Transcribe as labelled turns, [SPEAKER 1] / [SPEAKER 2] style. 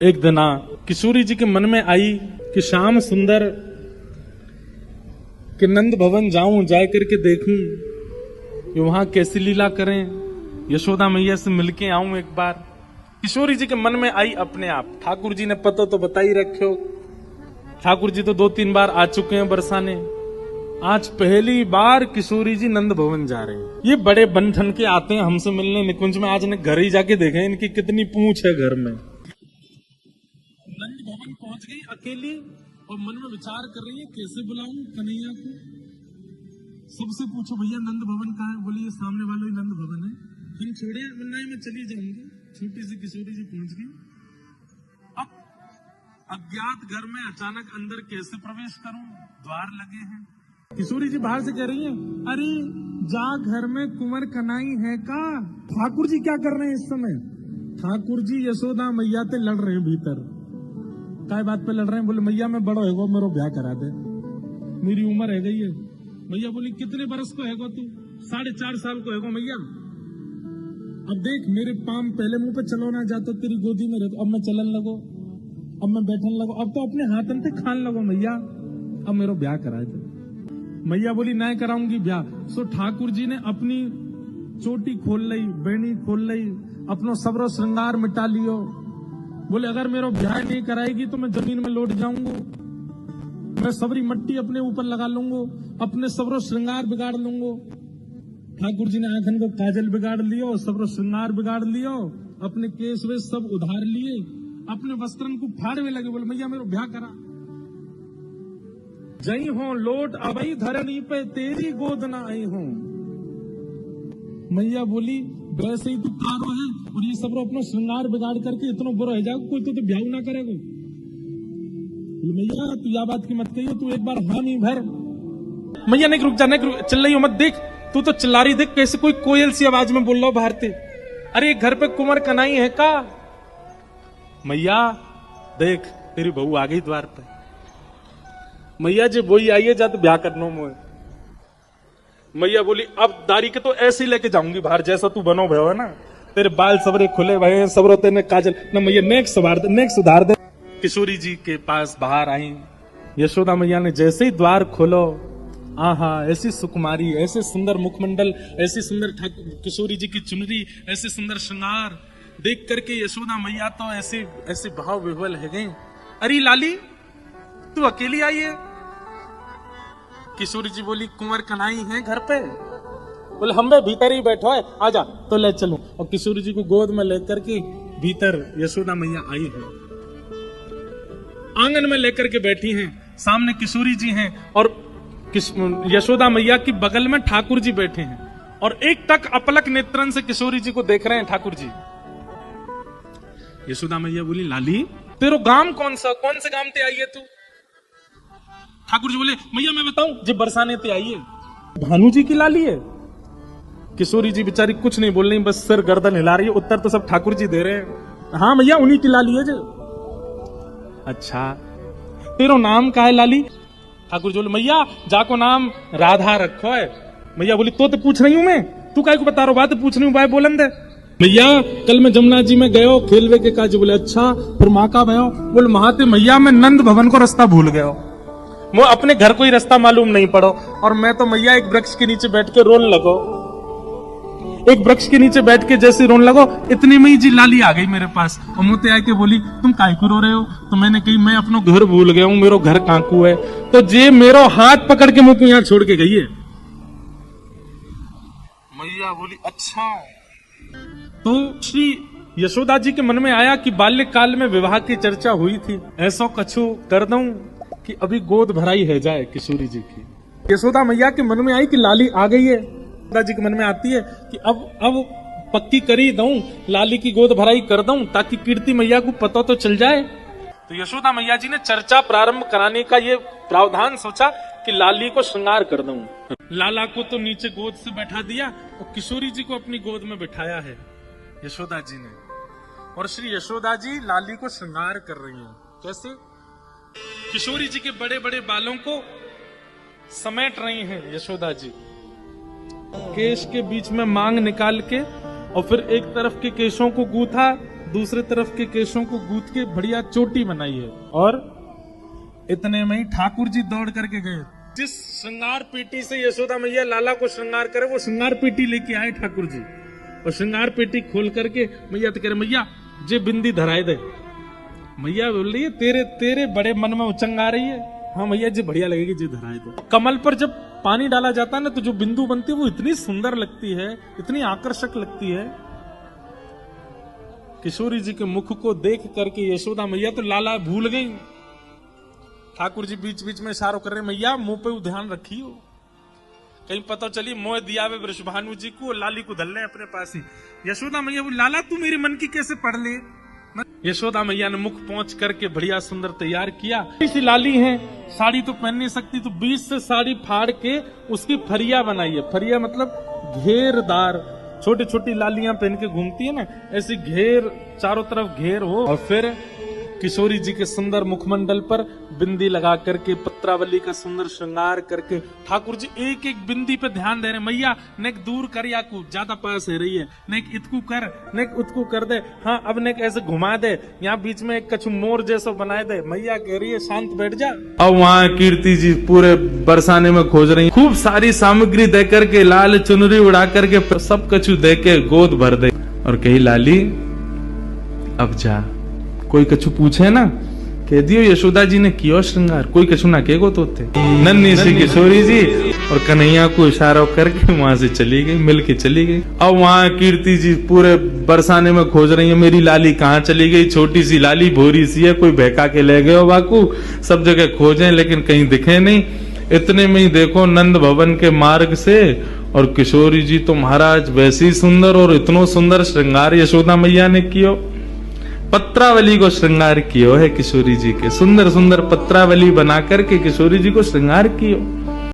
[SPEAKER 1] एक दिन किशोरी जी के मन में आई कि श्याम सुंदर के नंद भवन जाऊं, जाए करके देखूं कि वहां कैसी लीला करें, यशोदा मैया से मिलके आऊं एक बार। किशोरी जी के मन में आई अपने आप। ठाकुर जी ने पता तो बता ही रखे हो, ठाकुर जी तो 2-3 बार आ चुके हैं बरसाने। आज पहली बार किशोरी जी नंद भवन जा रहे हैं। ये बड़े बन ठन के आते हैं हमसे मिलने निकुंज में। आज ने घर ही जाके देखे इनकी कितनी पूंछ है घर में। नंद भवन पहुंच गई अकेली और मन में विचार कर रही है कैसे बुलाऊं कन्हैया को। सबसे पूछो भैया नंद भवन कहाँ है? बोले ये सामने वाला ही नंद भवन है। हम छोड़े वरना मैं चली जाऊंगी। छोटी सी किशोरी जी पहुंच गई। अब अज्ञात घर में अचानक अंदर कैसे प्रवेश करूं? द्वार लगे हैं। किशोरी जी बाहर से कह रही हैं, अरे जा घर में कुंवर कन्हई है का? ठाकुर जी क्या कर रहे हैं इस समय? ठाकुर जी यशोदा मैया से लड़ रहे हैं भीतर। काय बात पे लड़ रहे हैं? बोले मैया मैं बड़ो है मेरा ब्याह करा दे, मेरी उम्र है गई है। मैया बोली कितने बरस को है तू? 4.5 साल को है मैया। अब देख मेरे पाम पहले मुंह पे चलो ना जाता, तेरी गोदी में रहता, अब मैं चलन लगो, अब मैं बैठन लगो, अब तो अपने हाथन से खान लगो मैया, अब मेरा ब्याह कराए थे। मैया बोली नहीं कराऊंगी ब्याह। सो ठाकुर जी ने अपनी चोटी खोल ली, बेणी खोल ली, अपनो सबरो श्रृंगार मिटा लियो। बोले अगर मेरा ब्याह नहीं कराएगी तो मैं जमीन में लौट जाऊंगा, मैं सबरी मट्टी अपने ऊपर लगा लूंगा, अपने सबरो श्रृंगार बिगाड़ लूंगा। ठाकुर जी ने आंखन को काजल बिगाड़ लियो, सबरो श्रृंगार बिगाड़ लियो, अपने केस वे सब उधार लिए, अपने वस्त्रन को फाड़ने लगे। बोले मैया मेरा ब्याह करा। जई हो लोट अबई धरनी पे तेरी गोद ना आई हो। मैया बोली वैसे ही तू कारो है और ये सब अपना श्रृंगार बिगाड़ करके इतना बुरा हो जाएगा, कोई तो ब्याह ना करेगा। मैया तू या बात की मत कहियो, तू एक बार हामी भर। मैया नहीं रुक जा, नहीं चिल्ला रही हो मत, देख तू तो चिल्ला रही, देख कैसे कोई कोयल सी आवाज में बोल रहा हो बाहर से। अरे घर पे कुंवर कन्हई है का? मैया देख तेरी बहू आ गई द्वार पे। मैया जी वही आई है जब ब्याह करना मुझे। मैया बोली अब दारी के तो ऐसे ही लेके जाऊंगी बाहर, जैसा तू बनो भयो है ना, तेरे बाल सबरे खुले भये, सबरो तेने काजल ना। मैया नेक्स्ट सुधार दे। किशोरी जी के पास बाहर आई यशोदा मैया ने। जैसे ही द्वार खोलो, आहा ऐसी सुकुमारी, ऐसे सुंदर मुखमंडल, ऐसी सुंदर किशोरी जी की चुनरी, ऐसे सुंदर श्रृंगार देख करके यशोदा मैया तो ऐसे ऐसे भाव विह्वल है गई। अरे लाली तू अकेली आई है? किशोरी जी बोली कुंवर कन्हई है घर पे? बोले हम भीतर ही बैठो है, आजा तो ले चलूं। और किशोरी जी को गोद में लेकर के भीतर यशोदा मैया आई है, आंगन में लेकर के बैठी हैं। सामने किशोरी जी हैं और यशोदा मैया की बगल में ठाकुर जी बैठे हैं और एक टक अपलक नेत्रन से किशोरी जी को देख रहे हैं ठाकुर जी। यशोदा मैया बोली लाली तेरो गांव कौन से गांव ते आई है तू? ठाकुर जी बोले मैया मैं बताऊं, जब बरसाने ते आई है। भानु जी की लाली है? किशोरी जी बेचारी कुछ नहीं बोल रही, बस सिर गर्दन हिला रही है। उत्तर तो सब ठाकुर जी दे रहे हैं। हाँ मैया उन्हीं की लाली है जो। अच्छा तेरो नाम का है लाली? ठाकुर जी बोले मैया जाको नाम राधा रखो है। मैया बोली तो पूछ रही हूं मैं, तू काय को बता रहा बात पूछ रही हूँ, भाई बोलन दे। मैया कल मैं जमुना जी में गयो खेलवे के काज। बोले अच्छा फिर माँ का भयो? बोले महाते मैया मैं नंद भवन को रास्ता भूल गयो, मैं अपने घर को ही रास्ता मालूम नहीं पड़ो। और मैं तो मैया एक वृक्ष के नीचे बैठ के रोन लगो, एक वृक्ष के नीचे बैठ के जैसे रोन लगो, इतनी में ही जी लाली आ गई मेरे पास और मुझे आके बोली तुम काय को रो रहे हो? तो मैंने कही मैं अपना घर भूल गया हूँ, मेरा घर कांकू है। तो जे मेरो हाथ पकड़ के मुझको यहाँ छोड़ के गई है। मैया बोली अच्छा। तो श्री यशोदा जी के मन में आया कि बाल्यकाल में विवाह की चर्चा हुई थी, ऐसा कछु कर दूं कि अभी गोद भराई है जाए किशोरी जी की। यशोदा मैया के मन में आई कि लाली आ गई है। यशोदा जी के मन में आती है कि अब पक्की करी दूं, लाली की गोद भराई कर दूं ताकि कीर्ति मैया को पता तो चल जाए। तो यशोदा मैया जी ने चर्चा प्रारंभ कराने का ये प्रावधान सोचा कि लाली को श्रृंगार कर दूं। लाला को तो नीचे गोद से बैठा दिया और किशोरी जी को अपनी गोद में बिठाया है यशोदा जी ने। और श्री यशोदा जी लाली को श्रृंगार कर रही हैं। कैसे? किशोरी जी के बड़े बड़े बालों को समेट रही हैं यशोदा जी, केश के बीच में मांग निकाल के, और फिर एक तरफ के केशों को गूथा, दूसरे तरफ के केशों को गूंथ के बढ़िया चोटी बनाई है। और इतने में ही ठाकुर जी दौड़ करके गए। जिस श्रृंगार पेटी से यशोदा मैया लाला को श्रृंगार करे, वो श्रृंगार पेटी लेके आए ठाकुर जी। और श्रृंगार पेटी खोल करके मैया तो कह रहे, मैया जे बिंदी धराए दे। मैया बोल रही है, तेरे बड़े मन में उचंग आ रही है। हाँ मैया जी बढ़िया लगेगी जी धराए दो। कमल पर जब पानी डाला जाता है ना, तो जो बिंदु बनती है वो इतनी सुंदर लगती है, इतनी आकर्षक लगती है। किशोरी जी के मुख को देख करके यशोदा मैया तो लाला भूल गई। ठाकुर जी बीच बीच में इशारों कर रहे, मैया मुंह पे ध्यान रखियो, कहीं पता चली मोह दिया वे वृषभानु जी को, लाली को धल ले अपने पास ही। यशोदा मैया बोली, लाला तू मेरे मन की कैसे पढ़ ले। यशोदा मैया ने मुख पहुंच करके बढ़िया सुंदर तैयार किया। सी लाली है, साड़ी तो पहन नहीं सकती, तो बीच से साड़ी फाड़ के उसकी फरिया बनाई है। फरिया मतलब घेरदार, छोटी छोटी लालियां पहन के घूमती है ना, ऐसी घेर, चारों तरफ घेर हो। और फिर किशोरी जी के सुंदर मुखमंडल पर बिंदी लगा करके, पत्रावली का सुंदर श्रृंगार करके ठाकुर जी एक एक बिंदी पे ध्यान दे रहे। मैया नेक दूर कर, या को ज्यादा पास है रही है, नेक इतकू कर, नेक उतकू कर दे, हाँ अब नेक ऐसे घुमा दे, यहाँ बीच में एक कछु मोर जैसा बनाए दे। मैया कह रही है शांत बैठ जा। अब वहाँ कीर्ति जी पूरे बरसाने में खोज रही, खूब सारी सामग्री दे करके, लाल चुनरी उड़ा करके, सब कछु दे के गोद भर दे। और कही, लाली अब जा, कोई कछु पूछे ना कह दियो यशोदा जी ने किया श्रृंगार, कोई कछु ना कहेगो तो थे। नन्ही सी किशोरी जी और कन्हैया को इशारा करके वहां से चली गई, मिल के चली गई। अब वहां कीर्ति जी पूरे बरसाने में खोज रही है, मेरी लाली कहाँ चली गई। छोटी सी लाली भोरी सी है, कोई बहका के ले गए हो बाकू। सब जगह खोजे लेकिन कहीं दिखे नहीं। इतने में ही देखो नंद भवन के मार्ग से, और किशोरी जी तो महाराज वैसी सुंदर, और इतनो सुंदर श्रृंगार यशोदा मैया ने कियो। पत्रावली को श्रृंगार कियो है किशोरी जी के, सुंदर सुंदर पत्रावली बना करके किशोरी जी को श्रृंगार कियो।